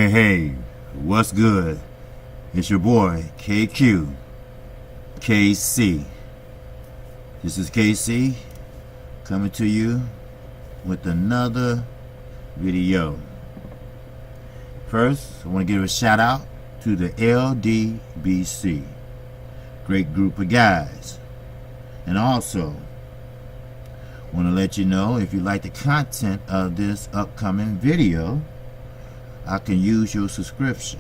Hey, what's good? It's your boy, KQKC. This is KC coming to you with another video. First, I want to give a shout out to the LDBC. Great group of guys. And also, want to let you know, if you like the content of this upcoming video, I can use your subscription.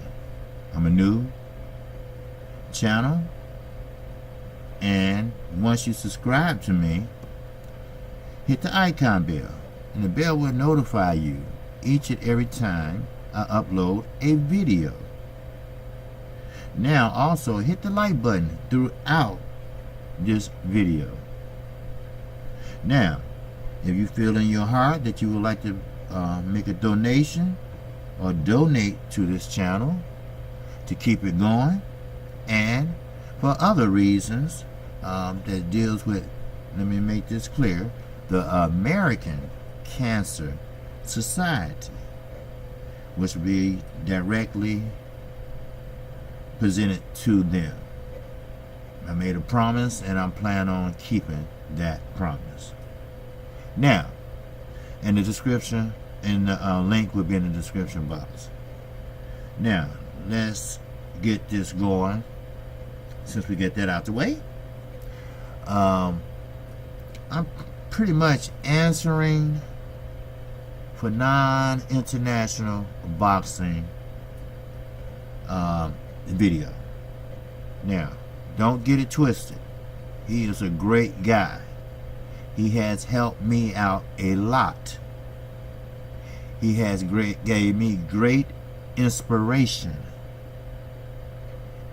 I'm a new channel, and once you subscribe to me, hit the icon bell, and the bell will notify you each and every time I upload a video. Now also hit the like button throughout this video. Now, if you feel in your heart that you would like to make a donation or donate to this channel to keep it going, and for other reasons that deals with, let me make this clear, the American Cancer Society, which will be directly presented to them. I made a promise, and I'm planning on keeping that promise. Now, in the description, and the link will be in the description box. Now, let's get this going. Since we get that out the way, I'm pretty much answering for non-international boxing video. Now, don't get it twisted. He is a great guy. He has helped me out a lot. He has gave me great inspiration,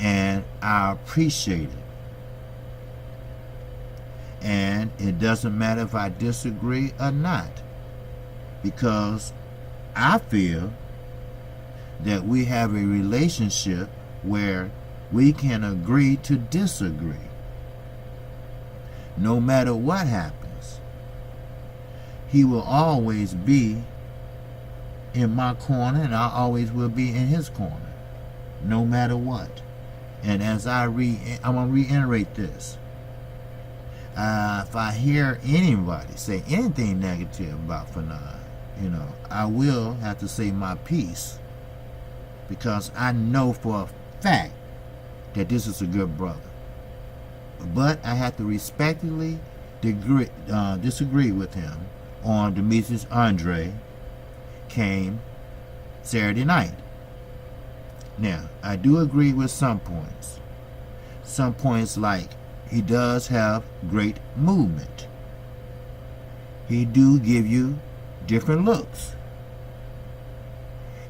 and I appreciate it. And it doesn't matter if I disagree or not, because I feel that we have a relationship where we can agree to disagree. No matter what happens, he will always be in my corner, and I always will be in his corner, no matter what. And as I'm gonna reiterate this: if I hear anybody say anything negative about FANNON, I will have to say my piece, because I know for a fact that this is a good brother. But I have to respectfully disagree with him on Demetrius Andrade came Saturday night. Now, I do agree with some points. Some points, like he does have great movement. He do give you different looks.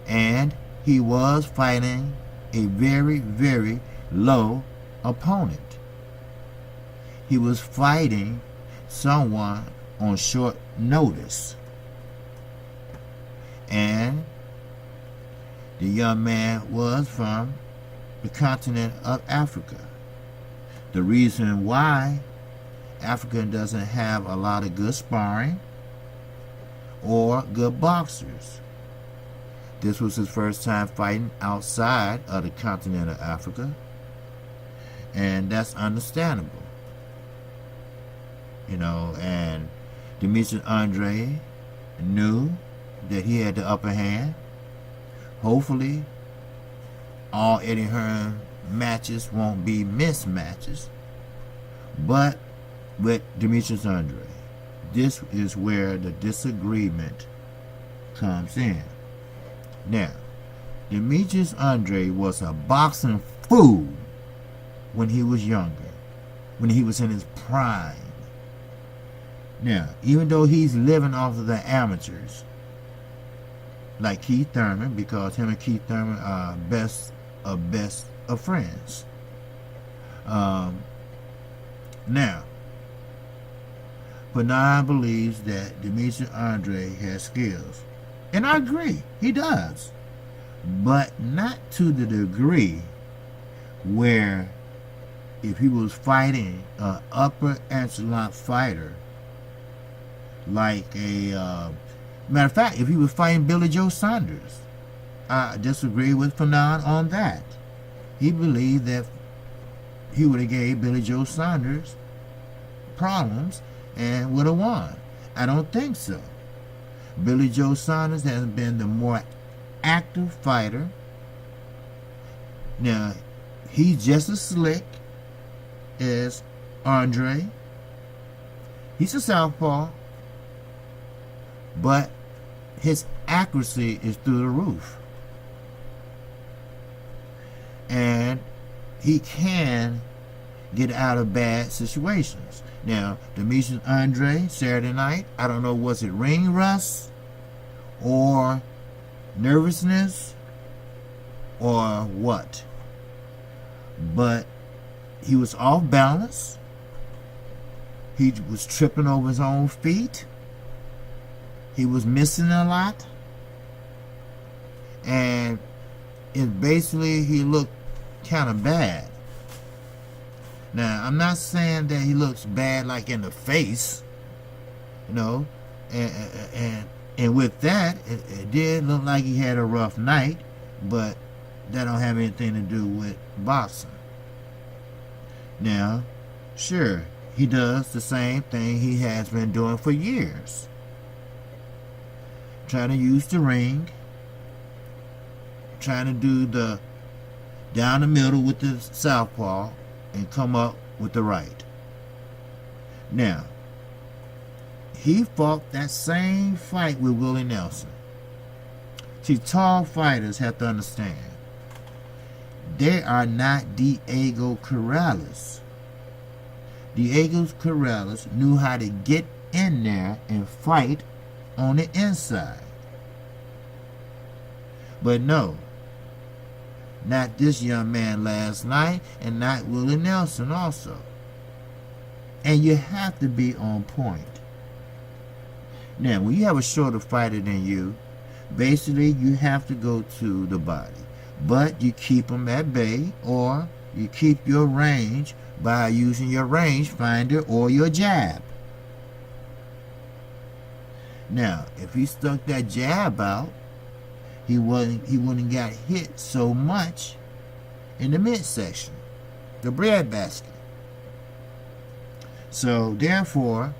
And he was fighting a very, very low opponent. He was fighting someone on short notice. And the young man was from the continent of Africa. The reason why Africa doesn't have a lot of good sparring or good boxers. This was his first time fighting outside of the continent of Africa, and that's understandable. And Demetrius Andrade knew that he had the upper hand. Hopefully, all Eddie Hearn matches won't be mismatches. But with Demetrius Andrade, this is where the disagreement comes in. Now, Demetrius Andrade was a boxing fool when he was younger, when he was in his prime. Now, even though he's living off of the amateurs, like Keith Thurman, because him and Keith Thurman are best of friends. Now, FANNON believes that Demetrius Andrade has skills. And I agree, he does. But not to the degree where if he was fighting an upper echelon fighter, like a, matter of fact, if he was fighting Billy Joe Saunders, I disagree with FANNON on that. He believed that he would have gave Billy Joe Saunders problems and would have won. I don't think so. Billy Joe Saunders has been the more active fighter. Now, he's just as slick as Andrade. He's a southpaw, but his accuracy is through the roof. And he can get out of bad situations. Now, Demetrius Andrade, Saturday night, I don't know, was it ring rust or nervousness or what? But he was off balance. He was tripping over his own feet. He was missing a lot. And basically he looked kind of bad. Now, I'm not saying that he looks bad like in the face, you know, and with that, it did look like he had a rough night, but that don't have anything to do with boxing. Now, sure, he does the same thing he has been doing for years. Trying to use the ring, trying to do the down the middle with the southpaw and come up with the right. Now, he fought that same fight with Willie Nelson. See, tall fighters have to understand, they are not Diego Corrales. Diego Corrales knew how to get in there and fight on the inside. But no, not this young man last night, and not Willie Nelson also. And you have to be on point. Now, when you have a shorter fighter than you, basically you have to go to the body. But you keep them at bay, or you keep your range by using your range finder or your jab. Now, if he stuck that jab out, he wouldn't got hit so much in the midsection, the breadbasket. So therefore,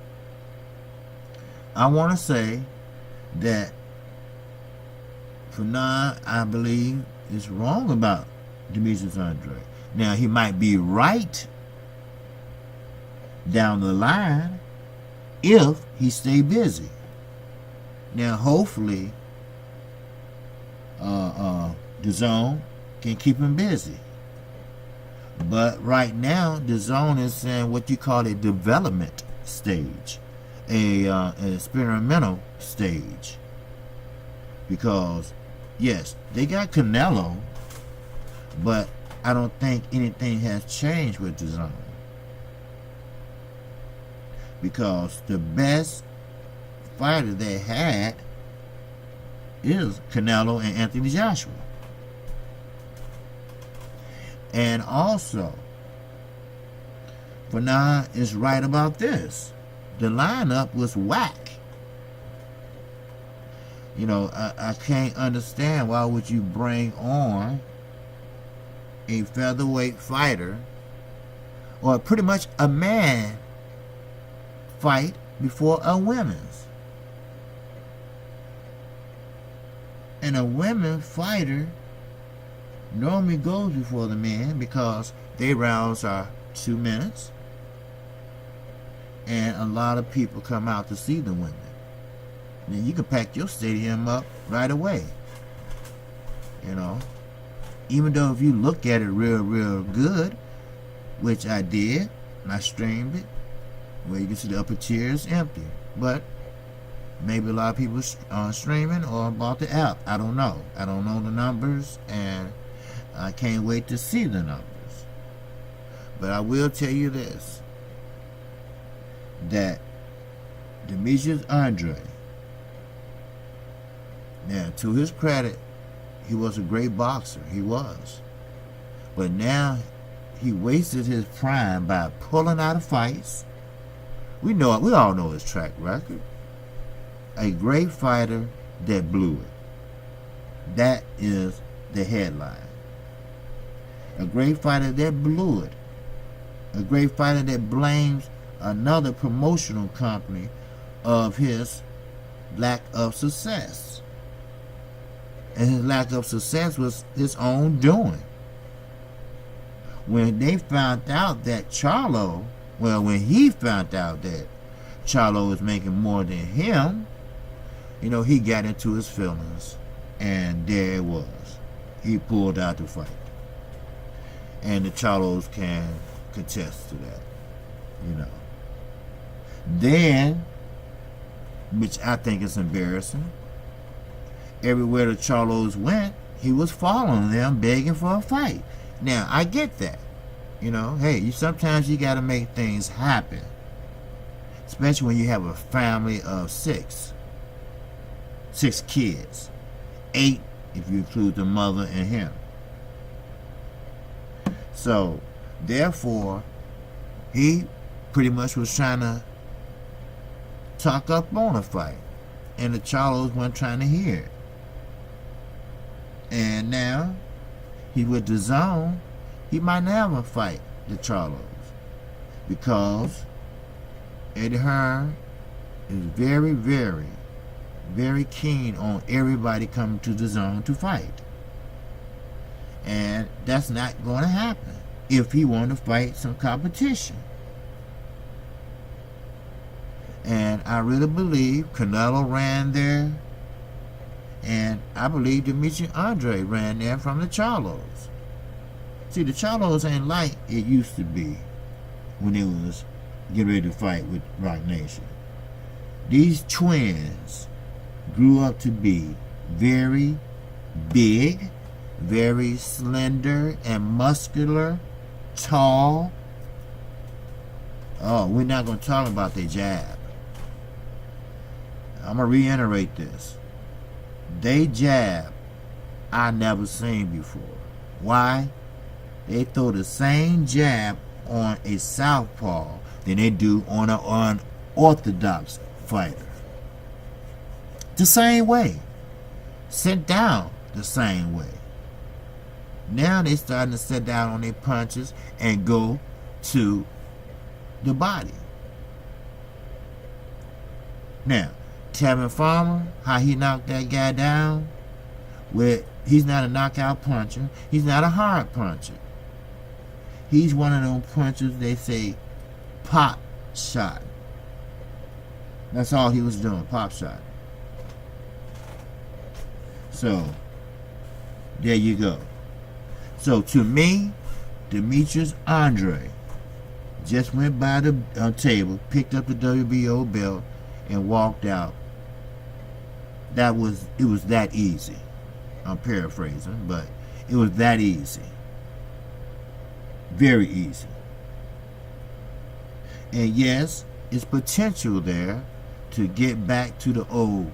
I want to say that FANNON, I believe, is wrong about Demetrius Andrade. Now, he might be right down the line if he stay busy. Now, hopefully, the zone can keep him busy. But right now, the zone is in what you call a development stage, an experimental stage. Because, yes, they got Canelo, but I don't think anything has changed with the zone. Because the best fighter they had is Canelo and Anthony Joshua. And also, FANNON is right about this. The lineup was whack. You know, I can't understand why would you bring on a featherweight fighter, or pretty much a man fight before a women's. And a women fighter normally goes before the men because their rounds are 2 minutes, and a lot of people come out to see the women. Then you can pack your stadium up right away. You know, even though if you look at it real good, which I did, and I streamed it, where you can see the upper tier is empty. But maybe a lot of people streaming or about the app. I don't know. I don't know the numbers, and I can't wait to see the numbers. But I will tell you this, that Demetrius Andrade, now to his credit, he was a great boxer. He was. But now he wasted his prime by pulling out of fights. We all know his track record. A great fighter that blew it. That is the headline. A great fighter that blew it. A great fighter that blames another promotional company of his lack of success. And his lack of success was his own doing. When they found out that when he found out that Charlo was making more than him, he got into his feelings, and there it was. He pulled out the fight. And the Charlos can contest to that, Then, which I think is embarrassing, everywhere the Charlos went, he was following them, begging for a fight. Now, I get that. Hey, sometimes you got to make things happen. Especially when you have a family of 6 kids. 8 if you include the mother and him. So, therefore, he pretty much was trying to talk up on a fight. And the Charlos weren't trying to hear it. And now, he with the zone, he might never fight the Charlos. Because Eddie Hearn is very, very, very keen on everybody coming to the zone to fight. And that's not going to happen if he want to fight some competition. And I really believe Canelo ran there, and I believe Demetrius Andrade ran there from the Charlos. See, the Charlos ain't like it used to be when they was getting ready to fight with Rock Nation. These twins grew up to be very big, very slender and muscular, tall. Oh, we're not going to talk about their jab. I'm going to reiterate this. They jab I never seen before. Why? They throw the same jab on a southpaw than they do on an unorthodox fighter. The same way. Sit down the same way. Now they starting to sit down on their punches and go to the body. Now, Tevin Farmer, how he knocked that guy down, he's not a knockout puncher. He's not a hard puncher. He's one of those punchers they say pop shot. That's all he was doing, pop shot. So, there you go. So, to me, Demetrius Andrade just went by the table, picked up the WBO belt, and walked out. It was that easy. I'm paraphrasing, but it was that easy. Very easy. And yes, it's potential there to get back to the old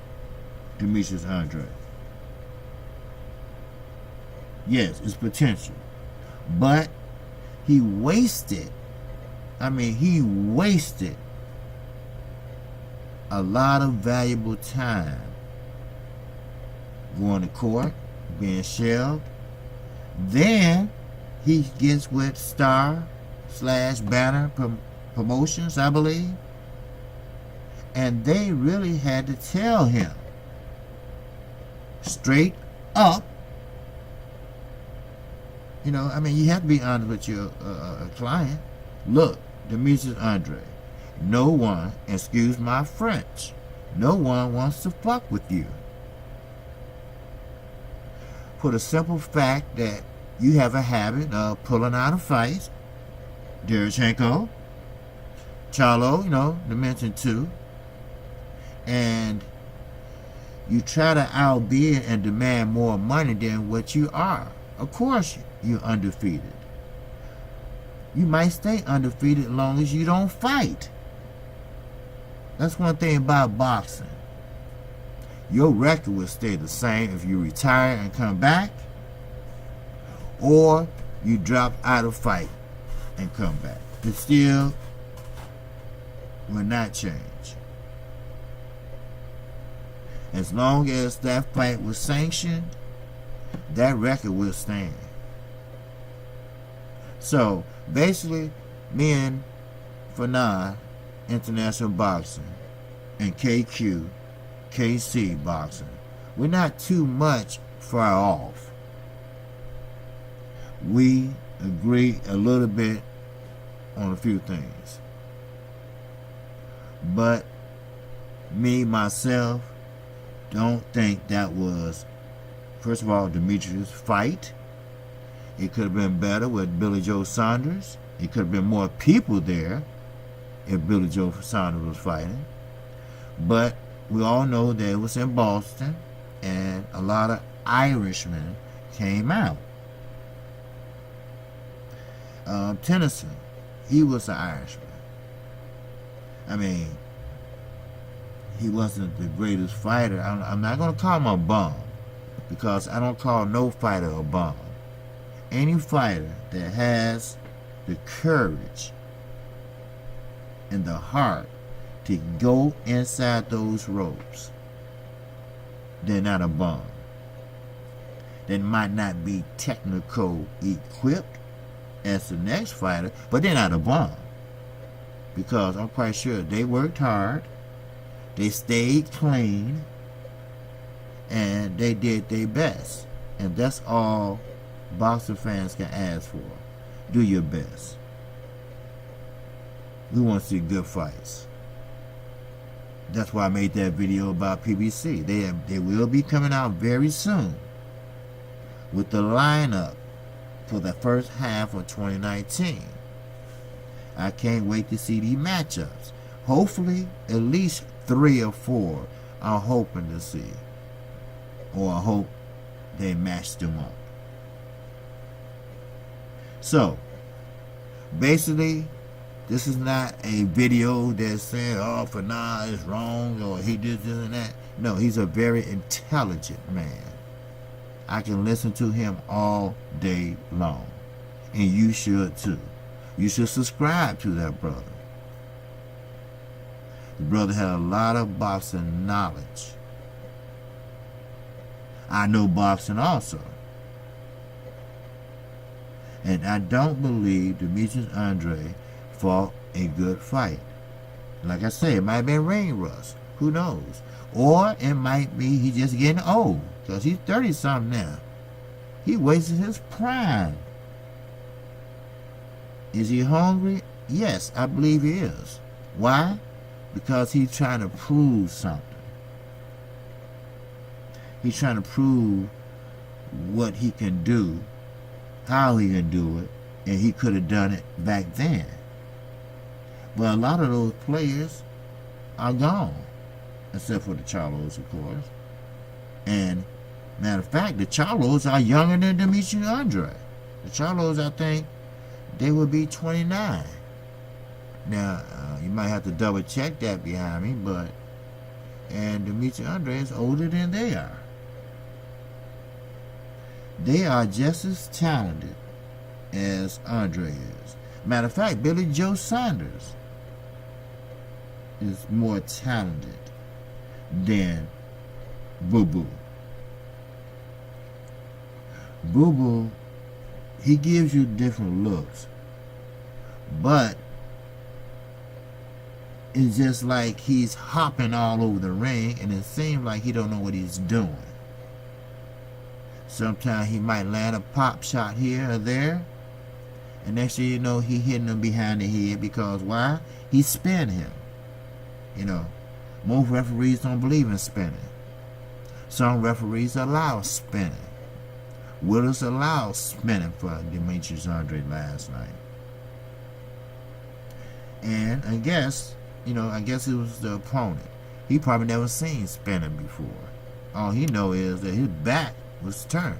Demetrius Andrade. Yes, it's potential. But he wasted a lot of valuable time going to court, being shelved. Then he gets with Star/Banner Promotions, I believe. And they really had to tell him straight up. You have to be honest with your client. Look, Demetrius Andrade, no one, excuse my French, no one wants to fuck with you. For the simple fact that you have a habit of pulling out of fights, Derchenko, Charlo, Dimension 2. And you try to outbid and demand more money than what you are. Of course, you're undefeated. You might stay undefeated as long as you don't fight. That's one thing about boxing. Your record will stay the same if you retire and come back, or you drop out of fight and come back. It still will not change. As long as that fight was sanctioned, that record will stand. So basically, me and FANNON International Boxing and KQKC Boxing, we're not too much far off. We agree a little bit on a few things. But me, myself, don't think that was, first of all, Demetrius' fight. It could have been better with Billy Joe Saunders. It could have been more people there if Billy Joe Saunders was fighting. But we all know that it was in Boston, and a lot of Irishmen came out. Tennyson, he was an Irishman. I mean, he wasn't the greatest fighter. I'm not going to call him a bum, because I don't call no fighter a bum. Any fighter that has the courage and the heart to go inside those ropes, they're not a bum. They might not be technical equipped as the next fighter, but they're not a bum, because I'm quite sure they worked hard, they stayed clean, and they did their best. And that's all boxing fans can ask for. Do your best. We want to see good fights. That's why I made that video about PBC. They will be coming out very soon with the lineup for the first half of 2019. I can't wait to see these matchups. Hopefully, at least 3 or 4 I'm hoping to see. Or I hope they match them up. So, basically, this is not a video that's saying, oh, FANNON is wrong, or he did this and that. No, he's a very intelligent man. I can listen to him all day long. And you should too. You should subscribe to that brother. The brother had a lot of boxing knowledge. I know boxing also. And I don't believe Demetrius Andrade fought a good fight. Like I said, it might have been ring rust. Who knows? Or it might be he just getting old, because he's 30-something now. He wasted his prime. Is he hungry? Yes, I believe he is. Why? Because he's trying to prove something. He's trying to prove what he can do, how he can do it, and he could have done it back then. But a lot of those players are gone, except for the Charlos, of course. And matter of fact, the Charlos are younger than Demetrius Andrade. The Charlos, I think, they would be 29. Now, you might have to double check that behind me, but and Demetrius Andrade is older than they are. They are just as talented as Andrade is. Matter of fact, Billy Joe Saunders is more talented than Boo Boo. Boo Boo, he gives you different looks, but it's just like he's hopping all over the ring, and it seems like he don't know what he's doing. Sometimes he might land a pop shot here or there, and next thing you know, he hitting him behind the head, because why? He spin him. You know, most referees don't believe in spinning. Some referees allow spinning. Willis allowed spinning for Demetrius Andrade last night. And I guess it was the opponent. He probably never seen spinning before. All he know is that his back was turned,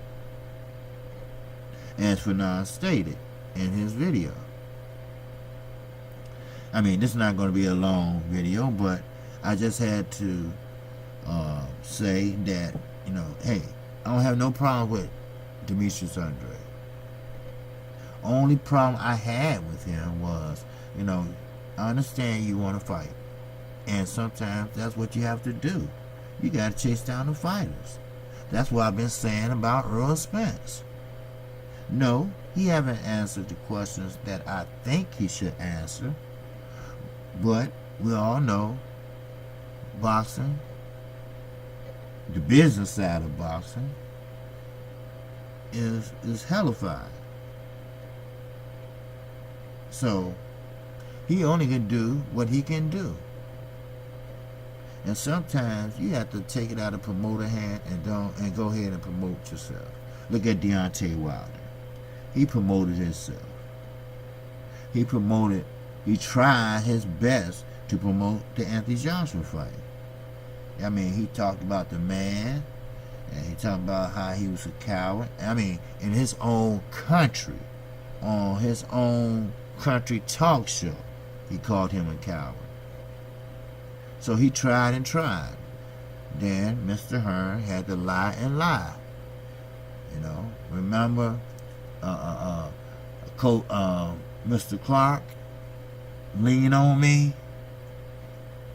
as FANNON stated in his video. I mean, this is not going to be a long video, but I just had to say that, hey, I don't have no problem with Demetrius Andrade. Only problem I had with him was, I understand you want to fight. And sometimes that's what you have to do. You got to chase down the fighters. That's what I've been saying about Earl Spence. No, he haven't answered the questions that I think he should answer. But we all know boxing, the business side of boxing, is hellified. So he only can do what he can do. And sometimes you have to take it out of promoter hand and go ahead and promote yourself. Look at Deontay Wilder. He promoted himself. He tried his best to promote the Anthony Joshua fight. I mean, he talked about the man, and he talked about how he was a coward. I mean, in his own country, on his own country talk show, he called him a coward. So he tried and tried. Then Mr. Hearn had to lie and lie. Remember Mr. Clark, Lean on Me,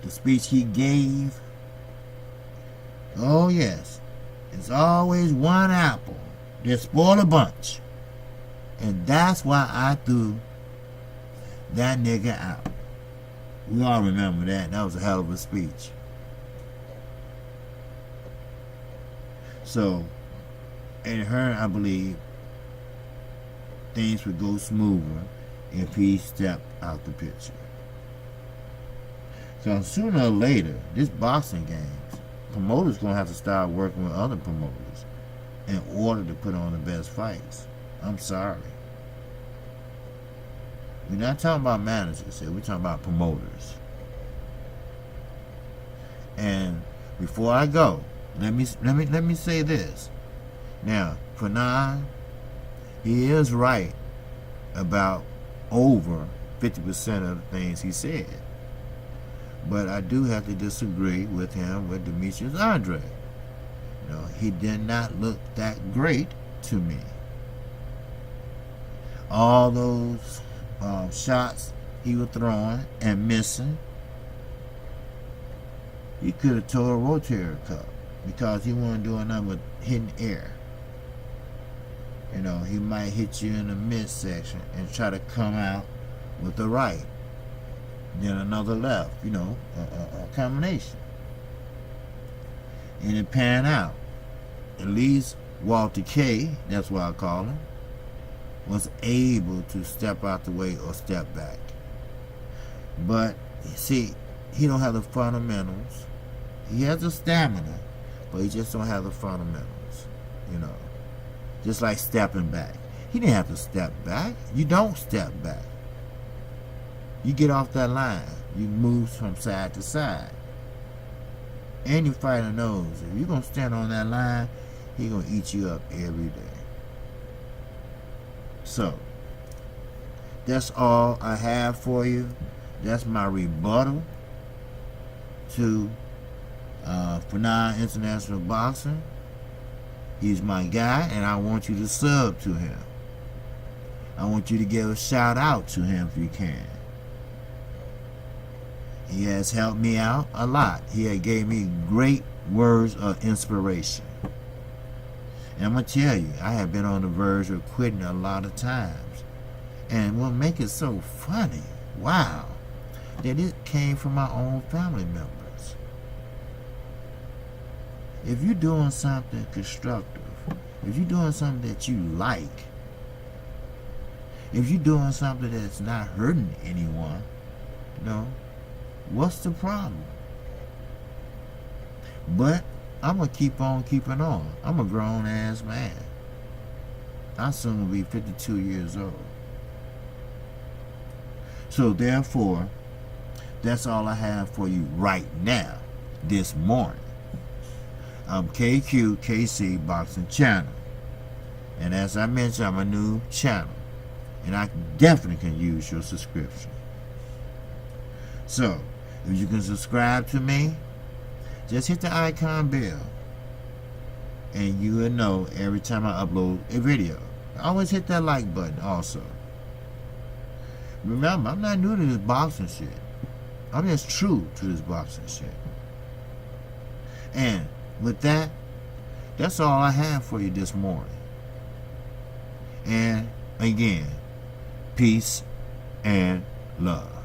the speech he gave. Oh yes, it's always one apple that spoil a bunch. And that's why I threw that nigga out. We all remember that. That was a hell of a speech. So, in Hearn, I believe things would go smoother if he stepped out the picture. So sooner or later, this boxing games, promoters gonna have to start working with other promoters in order to put on the best fights. I'm sorry. We're not talking about managers here. We're talking about promoters. And before I go, let me say this. Now, FANNON, he is right about over 50% of the things he said. But I do have to disagree with him with Demetrius Andrade. He did not look that great to me. All those shots he was throwing and missing, he could have tore a rotator cuff because he wasn't doing nothing but hitting air. He might hit you in the midsection and try to come out with the right, then another left, a combination. And it panned out. At least Walter K, that's what I call him, was able to step out the way or step back. But, see, he don't have the fundamentals. He has the stamina, but he just don't have the fundamentals, Just like stepping back. He didn't have to step back. You don't step back. You get off that line. You move from side to side. Any fighter knows if you're going to stand on that line, he's going to eat you up every day. So, that's all I have for you. That's my rebuttal to FANNON International Boxing. He's my guy, and I want you to sub to him. I want you to give a shout out to him if you can. He has helped me out a lot. He had gave me great words of inspiration. And I'm going to tell you, I have been on the verge of quitting a lot of times. And what make it so funny, wow, that it came from my own family members. If you're doing something constructive, if you're doing something that you like, if you're doing something that's not hurting anyone, what's the problem? But I'm going to keep on keeping on. I'm a grown-ass man. I soon will be 52 years old. So therefore, that's all I have for you right now, this morning. I'm KQKC Boxing Channel. And as I mentioned, I'm a new channel. And I definitely can use your subscription. So, if you can subscribe to me, just hit the icon bell. And you will know every time I upload a video. Always hit that like button also. Remember, I'm not new to this boxing shit. I'm just true to this boxing shit. And with that, that's all I have for you this morning. And again, peace and love.